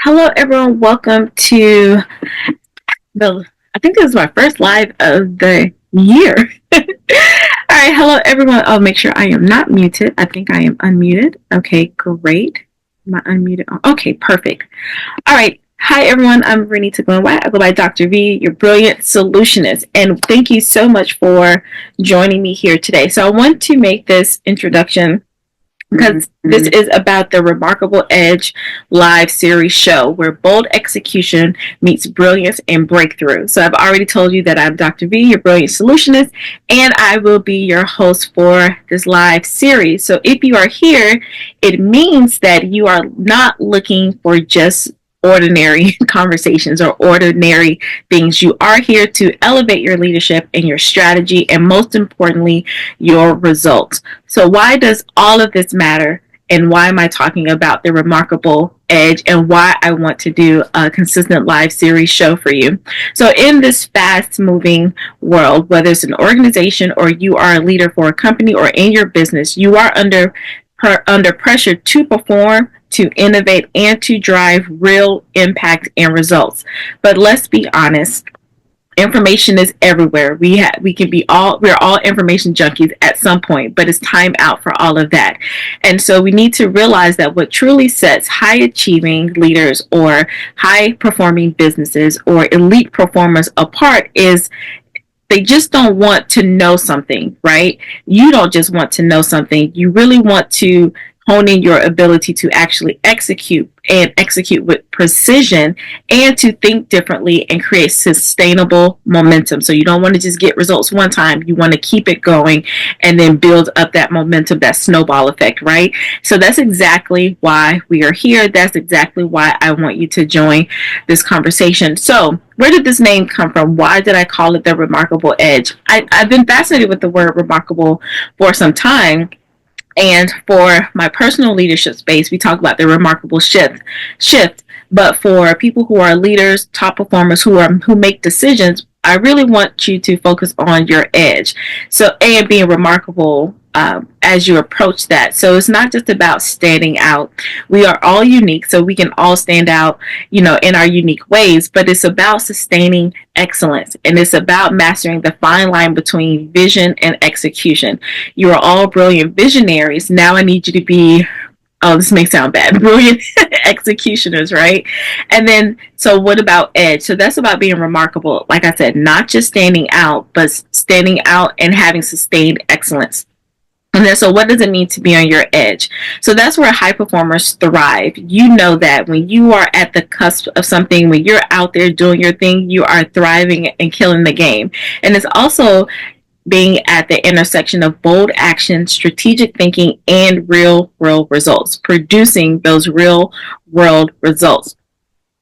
Hello, everyone. Welcome to I think this is my first live of the year. All right. Hello, everyone. I'll make sure I am not muted. I think I am unmuted. Okay, great. Am I unmuted? Okay, perfect. All right. Hi, everyone. I'm Renita Glenwhite. I go by Dr. V, your brilliant solutionist. And thank you so much for joining me here today. So I want to make this introduction because this is about the Remarkable Edge live series show where bold execution meets brilliance and breakthrough. So I've already told you that I'm Dr. V, your brilliant solutionist, and I will be your host for this live series. So if you are here, it means that you are not looking for just ordinary conversations or ordinary things. You are here to elevate your leadership and your strategy, and most importantly, your results. So why does all of this matter? And why am I talking about the Remarkable Edge and why I want to do a consistent live series show for you? So in this fast moving world, whether it's an organization or you are a leader for a company or in your business, you are under pressure to perform, to innovate, and to drive real impact and results. But let's be honest, information is everywhere. We're all information junkies at some point, but it's time out for all of that. And so we need to realize that what truly sets high achieving leaders or high performing businesses or elite performers apart is they just don't want to know something, right? You don't just want to know something. You really want to hone in your ability to actually execute and execute with precision and to think differently and create sustainable momentum. So you don't want to just get results one time. You want to keep it going and then build up that momentum, that snowball effect, right? So that's exactly why we are here. That's exactly why I want you to join this conversation. So where did this name come from? Why did I call it the Remarkable Edge? I've been fascinated with the word remarkable for some time. And for my personal leadership space, we talk about the remarkable shift. But for people who are leaders, top performers who make decisions, I really want you to focus on your edge. So, and being remarkable as you approach that. So it's not just about standing out. We are all unique, so we can all stand out, in our unique ways. But it's about sustaining excellence, and it's about mastering the fine line between vision and execution. You are all brilliant visionaries. Now I need you to be, oh, this may sound bad, brilliant executioners, right? And then, so what about edge? So that's about being remarkable. Like I said, not just standing out, but standing out and having sustained excellence. And then, so what does it mean to be on your edge? So that's where high performers thrive. You know that when you are at the cusp of something, when you're out there doing your thing, you are thriving and killing the game. And it's also being at the intersection of bold action, strategic thinking, and real world results, producing those real world results.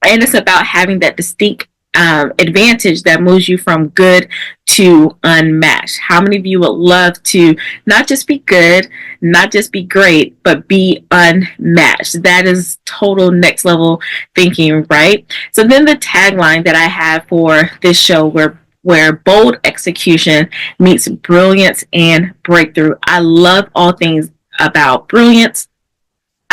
And it's about having that distinct advantage that moves you from good to unmatched. How many of you would love to not just be good, not just be great, but be unmatched? That is total next level thinking, right? So then the tagline that I have for this show, where bold execution meets brilliance and breakthrough. I love all things about brilliance.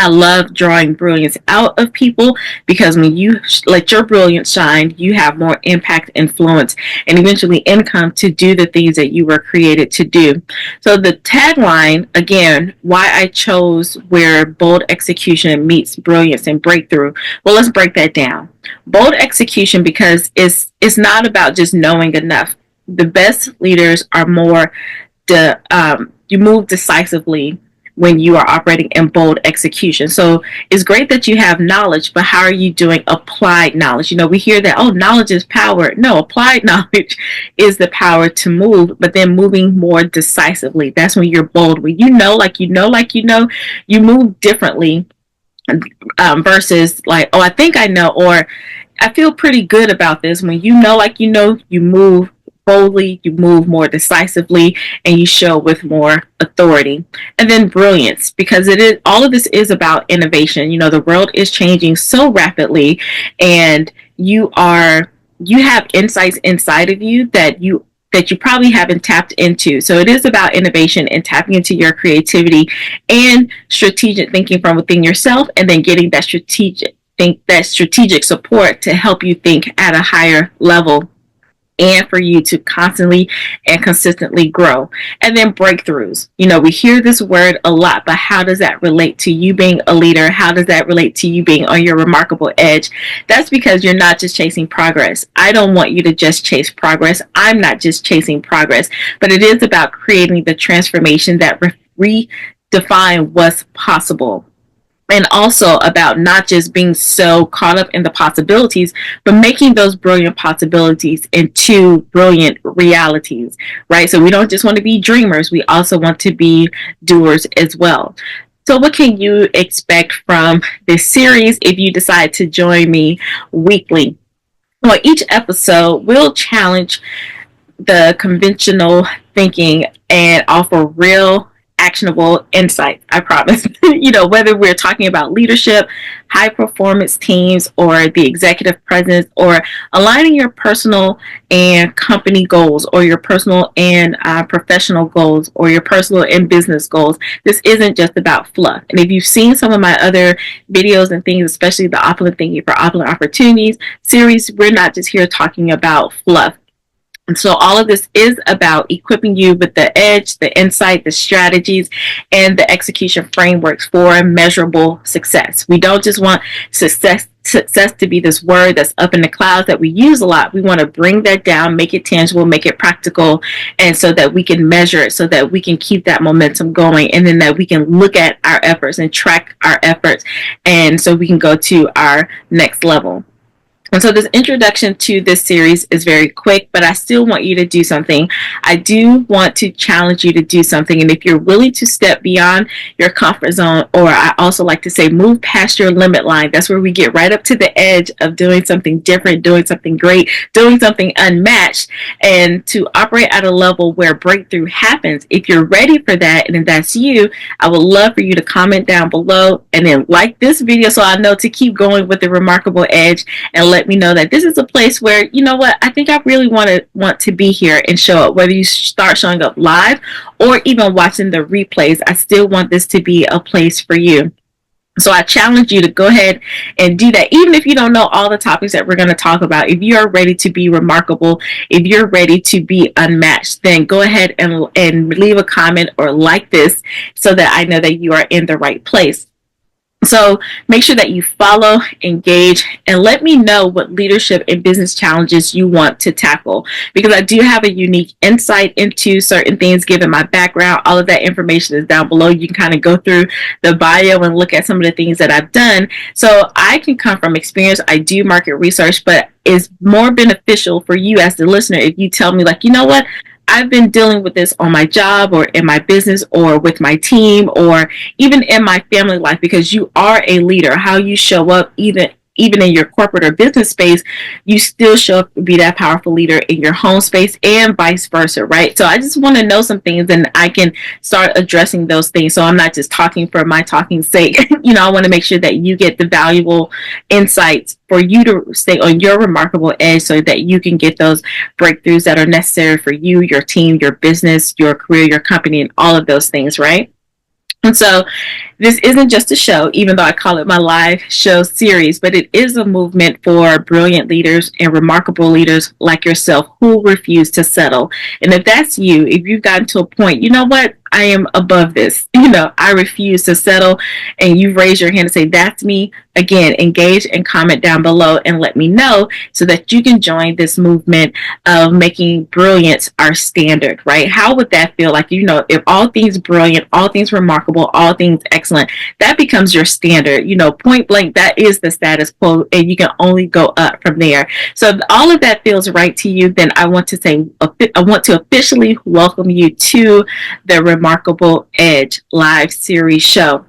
I love drawing brilliance out of people because when you let your brilliance shine, you have more impact, influence, and eventually income to do the things that you were created to do. So the tagline, again, why I chose where bold execution meets brilliance and breakthrough. Well, let's break that down. Bold execution, because it's not about just knowing enough. The best leaders are more, you move decisively when you are operating in bold execution. So it's great that you have knowledge, but how are you doing applied knowledge? We hear that, oh, knowledge is power. No, applied knowledge is the power to move, but then moving more decisively. That's when you're bold. When you know, you move differently versus like, oh, I think I know, or I feel pretty good about this. When you know, you move boldly, you move more decisively, and you show with more authority. And then brilliance, because it is, all of this is about innovation. The world is changing so rapidly, and you have insights inside of you that you probably haven't tapped into. So it is about innovation and tapping into your creativity and strategic thinking from within yourself, and then getting that strategic think that strategic support to help you think at a higher level and for you to constantly and consistently grow. And then breakthroughs. We hear this word a lot, but how does that relate to you being a leader? How does that relate to you being on your remarkable edge? That's because you're not just chasing progress. I don't want you to just chase progress. I'm not just chasing progress, but it is about creating the transformation that redefine what's possible, and also about not just being so caught up in the possibilities, but making those brilliant possibilities into brilliant realities, right? So we don't just want to be dreamers, we also want to be doers as well. So what can you expect from this series if you decide to join me weekly? Well, each episode will challenge the conventional thinking and offer real actionable insights. I promise. Whether we're talking about leadership, high performance teams, or the executive presence, or aligning your personal and company goals, or your personal and professional goals, or your personal and business goals. This isn't just about fluff. And if you've seen some of my other videos and things, especially the Opulent Thinking for Opulent Opportunities series, we're not just here talking about fluff. And so all of this is about equipping you with the edge, the insight, the strategies, and the execution frameworks for measurable success. We don't just want success to be this word that's up in the clouds that we use a lot. We want to bring that down, make it tangible, make it practical, and so that we can measure it, so that we can keep that momentum going, and then that we can look at our efforts and track our efforts, and so we can go to our next level. And so this introduction to this series is very quick, but I still want you to do something. I do want to challenge you to do something. And if you're willing to step beyond your comfort zone, or I also like to say move past your limit line, that's where we get right up to the edge of doing something different, doing something great, doing something unmatched, and to operate at a level where breakthrough happens. If you're ready for that, and if that's you, I would love for you to comment down below and then like this video so I know to keep going with the remarkable edge, and let me know that this is a place where, you know what, I think I really want to be here and show up. Whether you start showing up live or even watching the replays, I still want this to be a place for you. So I challenge you to go ahead and do that. Even if you don't know all the topics that we're going to talk about, if you are ready to be remarkable, if you're ready to be unmatched, then go ahead and leave a comment or like this so that I know that you are in the right place. So make sure that you follow, engage, and let me know what leadership and business challenges you want to tackle, because I do have a unique insight into certain things given my background. All of that information is down below. You can kind of go through the bio and look at some of the things that I've done. So I can come from experience. I do market research, but it's more beneficial for you as the listener if you tell me, like, you know what, I've been dealing with this on my job or in my business or with my team or even in my family life, because you are a leader. How you show up, even in your corporate or business space, you still show up to be that powerful leader in your home space and vice versa, right? So I just want to know some things and I can start addressing those things. So I'm not just talking for my talking's sake. I want to make sure that you get the valuable insights for you to stay on your remarkable edge so that you can get those breakthroughs that are necessary for you, your team, your business, your career, your company, and all of those things, right? And so this isn't just a show, even though I call it my live show series, but it is a movement for brilliant leaders and remarkable leaders like yourself who refuse to settle. And if that's you, if you've gotten to a point, you know what, I am above this, I refuse to settle, and you've raised your hand and say, that's me, again, engage and comment down below and let me know so that you can join this movement of making brilliance our standard, right? How would that feel? Like, if all things brilliant, all things remarkable, all things excellent, that becomes your standard, point blank, that is the status quo, and you can only go up from there. So if all of that feels right to you, then I want to officially welcome you to the Remarkable Edge live series show.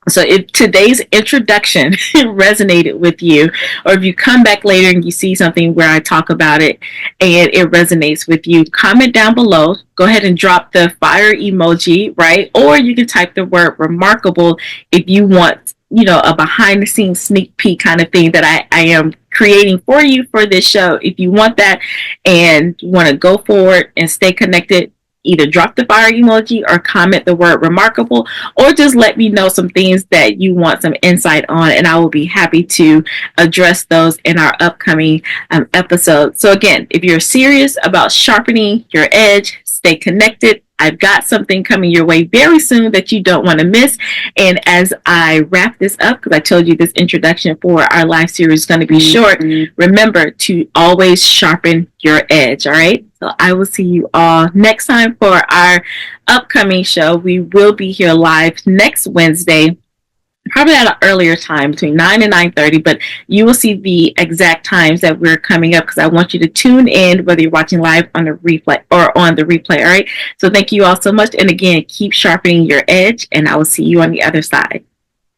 So if today's introduction resonated with you, or if you come back later and you see something where I talk about it and it resonates with you, comment down below. Go ahead and drop the fire emoji, right? Or you can type the word remarkable if you want, a behind the scenes sneak peek kind of thing that I am creating for you for this show. If you want that and want to go forward and stay connected, either drop the fire emoji or comment the word remarkable, or just let me know some things that you want some insight on, and I will be happy to address those in our upcoming episode. So again, if you're serious about sharpening your edge, stay connected. I've got something coming your way very soon that you don't want to miss. And as I wrap this up, because I told you this introduction for our live series is going to be short, remember to always sharpen your edge. All right. So I will see you all next time for our upcoming show. We will be here live next Wednesday, probably at an earlier time between 9 and 9:30, but you will see the exact times that we're coming up because I want you to tune in whether you're watching live on the replay or on the replay. All right. So thank you all so much. And again, keep sharpening your edge, and I will see you on the other side.